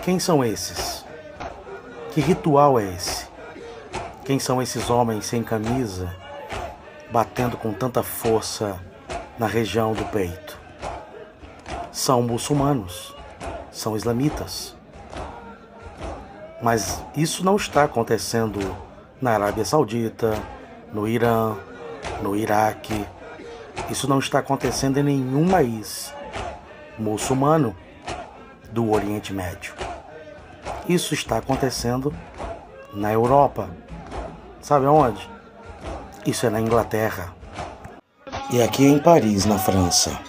Quem são esses? Que ritual é esse? Quem são esses homens sem camisa, batendo com tanta força na região do peito? São muçulmanos, são islamitas. Mas isso não está acontecendo na Arábia Saudita, no Irã, no Iraque. Isso não está acontecendo em nenhum país muçulmano do Oriente Médio. Isso está acontecendo na Europa. Sabe aonde? Isso é na Inglaterra. E aqui em Paris, na França.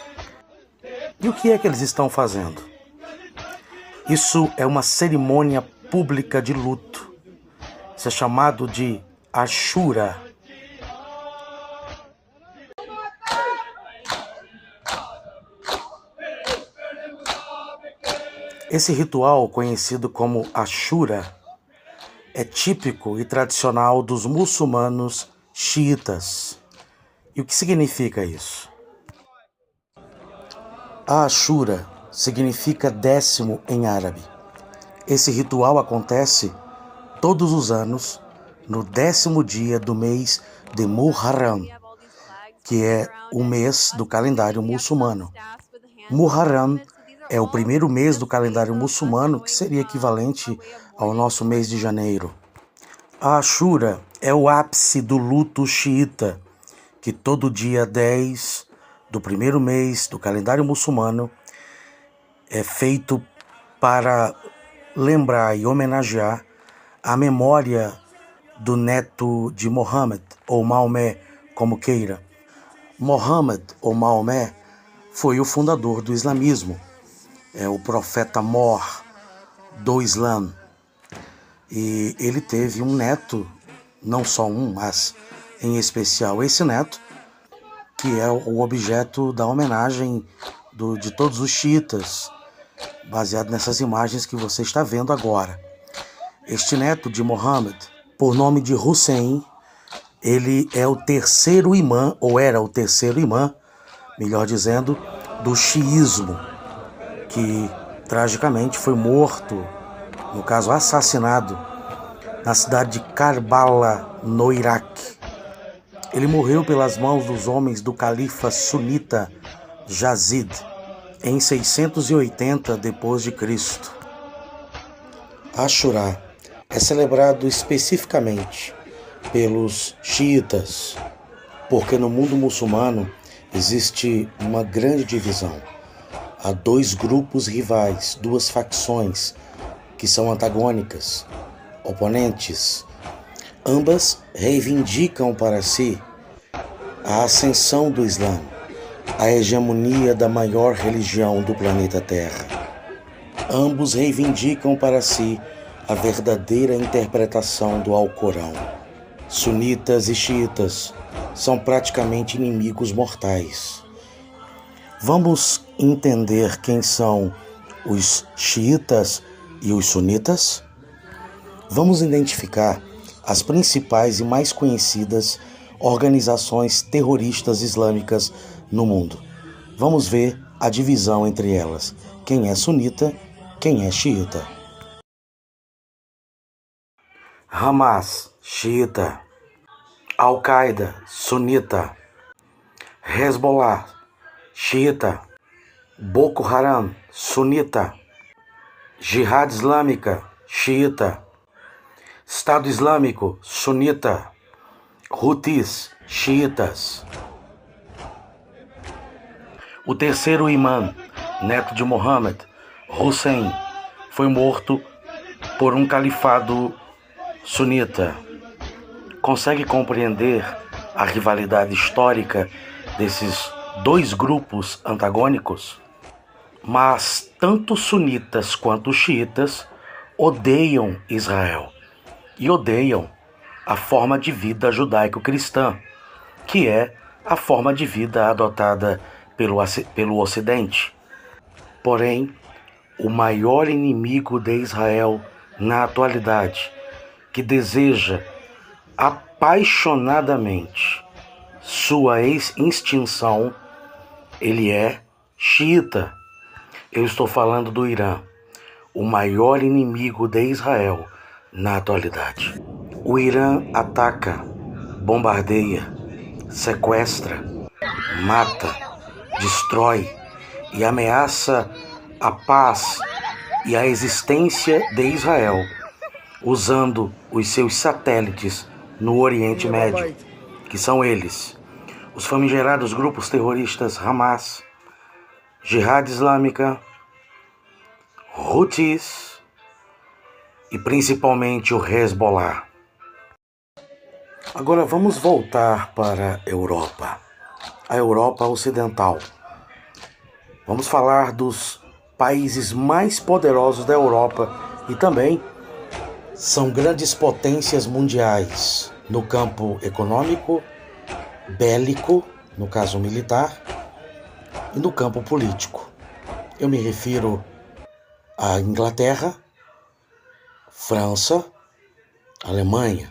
E o que é que eles estão fazendo? Isso é uma cerimônia pública de luto. Isso é chamado de Ashura. Esse ritual, conhecido como Ashura, é típico e tradicional dos muçulmanos xiitas. E o que significa isso? A Ashura significa 10º em árabe. Esse ritual acontece todos os anos no 10º dia do mês de Muharram, que é o mês do calendário muçulmano. Muharram é o primeiro mês do calendário muçulmano, que seria equivalente ao nosso mês de janeiro. A Ashura é o ápice do luto xiita, que todo dia 10 do primeiro mês do calendário muçulmano é feito para lembrar e homenagear a memória do neto de Mohammed, ou Maomé, como queira. Mohammed, ou Maomé, foi o fundador do islamismo. É o profeta mor do Islã. E ele teve um neto, não só um, mas em especial esse neto, que é o objeto da homenagem de todos os xiitas, baseado nessas imagens que você está vendo agora. Este neto de Mohammed, por nome de Hussein, ele é o terceiro imã, ou era o terceiro imã, melhor dizendo, do xiismo, que tragicamente foi morto, no caso assassinado, na cidade de Karbala, no Iraque. Ele morreu pelas mãos dos homens do califa sunita Yazid em 680 d.C. Ashura é celebrado especificamente pelos xiitas, porque no mundo muçulmano existe uma grande divisão. Há dois grupos rivais, duas facções que são antagônicas, oponentes. Ambas reivindicam para si a ascensão do Islã, a hegemonia da maior religião do planeta Terra. Ambos reivindicam para si a verdadeira interpretação do Alcorão. Sunitas e xiitas são praticamente inimigos mortais. Vamos entender quem são os xiitas e os sunitas? Vamos identificar as principais e mais conhecidas organizações terroristas islâmicas no mundo. Vamos ver a divisão entre elas. Quem é sunita, quem é xiita. Hamas, xiita. Al-Qaeda, sunita. Hezbollah, xiita. Boko Haram, sunita. Jihad Islâmica, xiita. Estado Islâmico, sunita. Houthis, xiitas. O terceiro imã, neto de Mohammed, Hussein, foi morto por um califado sunita. Consegue compreender a rivalidade histórica desses dois grupos antagônicos? Mas tanto sunitas quanto xiitas odeiam Israel e odeiam a forma de vida judaico-cristã, que é a forma de vida adotada pelo Ocidente. Porém, o maior inimigo de Israel na atualidade, que deseja apaixonadamente sua extinção, ele é xiita. Eu estou falando do Irã, o maior inimigo de Israel na atualidade. O Irã ataca, bombardeia, sequestra, mata, destrói e ameaça a paz e a existência de Israel, usando os seus satélites no Oriente Médio, que são eles, os famigerados grupos terroristas Hamas, Jihad Islâmica, Houthis e principalmente o Hezbollah. Agora vamos voltar para a Europa Ocidental. Vamos falar dos países mais poderosos da Europa e também são grandes potências mundiais no campo econômico, bélico, no caso militar, e no campo político. Eu me refiro à Inglaterra, França, Alemanha.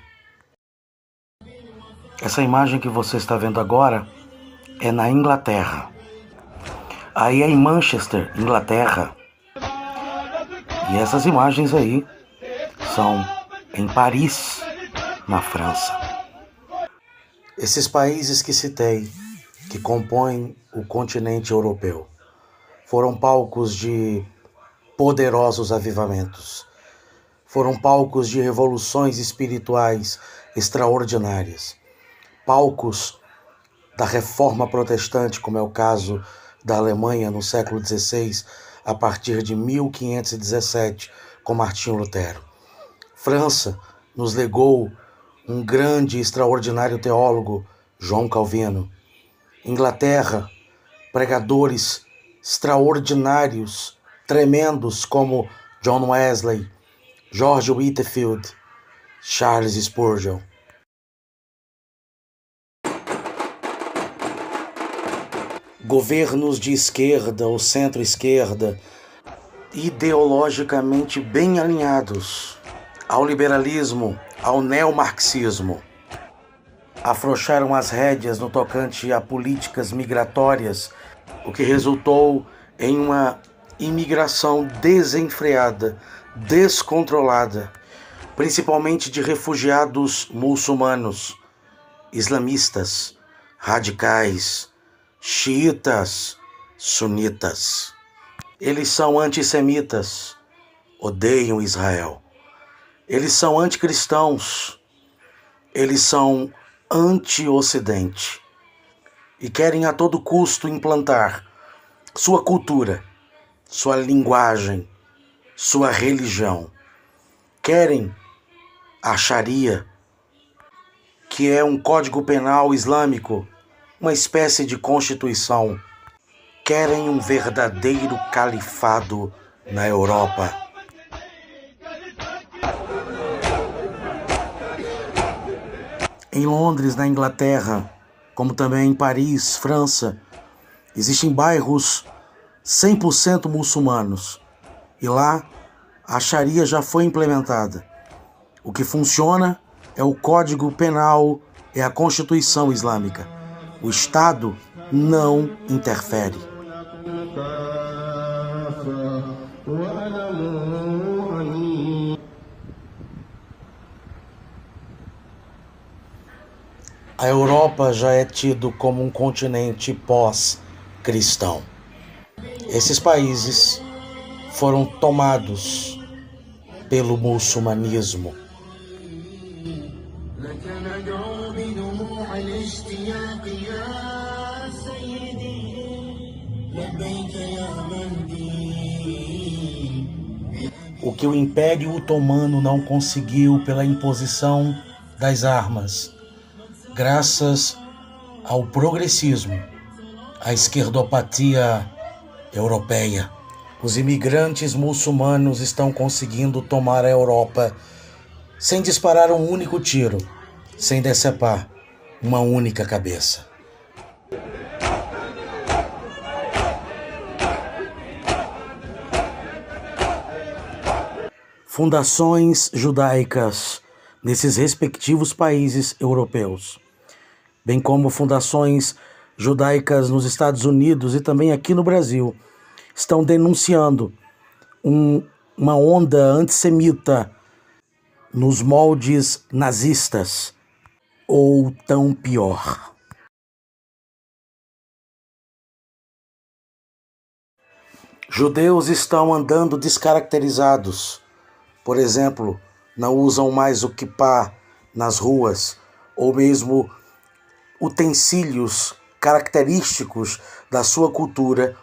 Essa imagem que você está vendo agora é na Inglaterra. Aí é em Manchester, Inglaterra. E essas imagens aí são em Paris, na França. Esses países que citei, que compõem o continente europeu, foram palcos de poderosos avivamentos. Foram palcos de revoluções espirituais extraordinárias. Palcos da reforma protestante, como é o caso da Alemanha no século XVI, a partir de 1517, com Martinho Lutero. França nos legou um grande e extraordinário teólogo, João Calvino. Inglaterra, pregadores extraordinários, tremendos, como John Wesley, George Whitefield, Charles Spurgeon. Governos de esquerda ou centro-esquerda, ideologicamente bem alinhados ao liberalismo, ao neomarxismo, afrouxaram as rédeas no tocante a políticas migratórias, o que resultou em uma imigração desenfreada, descontrolada, principalmente de refugiados muçulmanos, islamistas, radicais, xiitas, sunitas. Eles são antissemitas, odeiam Israel. Eles são anticristãos, eles são anti-ocidente e querem a todo custo implantar sua cultura, sua linguagem, sua religião. Querem a Sharia, que é um código penal islâmico, uma espécie de constituição. Querem um verdadeiro califado na Europa. Em Londres, na Inglaterra, como também em Paris, França, existem bairros 100% muçulmanos. E lá, a Sharia já foi implementada. O que funciona é o Código Penal, é a Constituição Islâmica. O Estado não interfere. A Europa já é tido como um continente pós-cristão. Esses países foram tomados pelo muçulmanismo. O que o Império Otomano não conseguiu pela imposição das armas, graças ao progressismo, à esquerdopatia europeia. Os imigrantes muçulmanos estão conseguindo tomar a Europa sem disparar um único tiro, sem decepar uma única cabeça. Fundações judaicas nesses respectivos países europeus. bem como fundações judaicas nos Estados Unidos e também aqui no Brasil, estão denunciando uma onda antissemita nos moldes nazistas, ou tão pior. Judeus estão andando descaracterizados. Por exemplo, não usam mais o quipá nas ruas, ou mesmo utensílios característicos da sua cultura,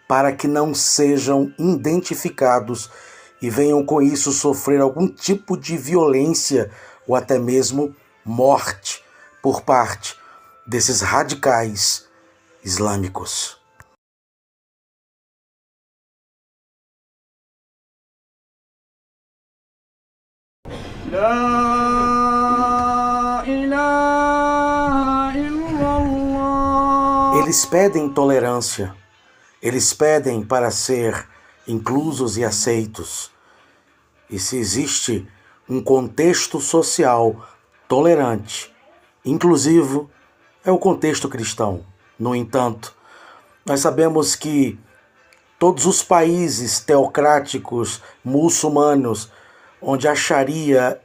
para que não sejam identificados e venham com isso sofrer algum tipo de violência ou até mesmo morte por parte desses radicais islâmicos. Eles pedem tolerância, eles pedem para ser inclusos e aceitos. E se existe um contexto social tolerante, inclusivo, é o contexto cristão. No entanto, nós sabemos que todos os países teocráticos muçulmanos, onde a Sharia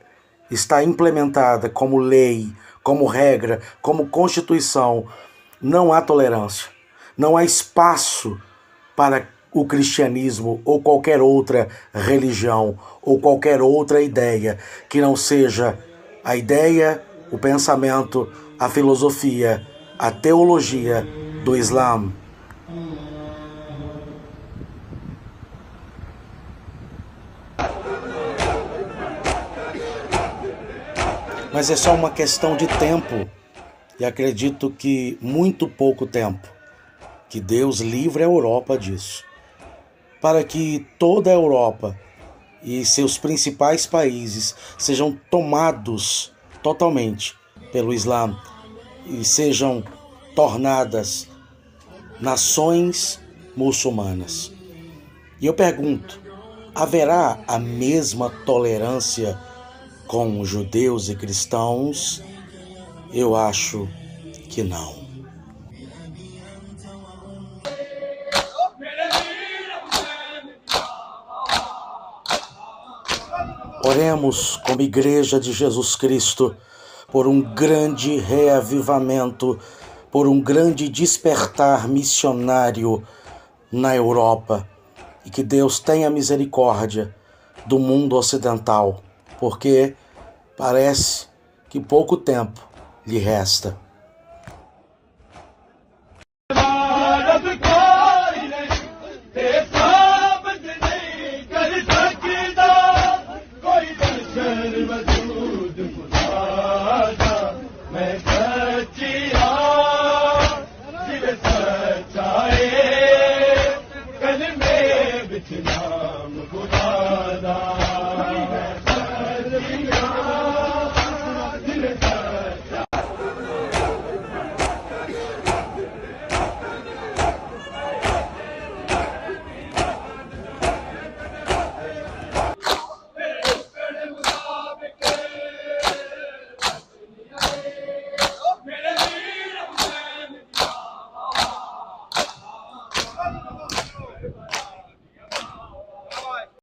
está implementada como lei, como regra, como constituição, não há tolerância, não há espaço para o cristianismo ou qualquer outra religião ou qualquer outra ideia que não seja a ideia, o pensamento, a filosofia, a teologia do Islã. Mas é só uma questão de tempo, e acredito que muito pouco tempo, que Deus livre a Europa disso, para que toda a Europa e seus principais países sejam tomados totalmente pelo Islã e sejam tornadas nações muçulmanas. E eu pergunto, haverá a mesma tolerância com judeus e cristãos? Eu acho que não. Oremos como Igreja de Jesus Cristo por um grande reavivamento, por um grande despertar missionário na Europa, e que Deus tenha misericórdia do mundo ocidental, porque parece que pouco tempo lhe resta.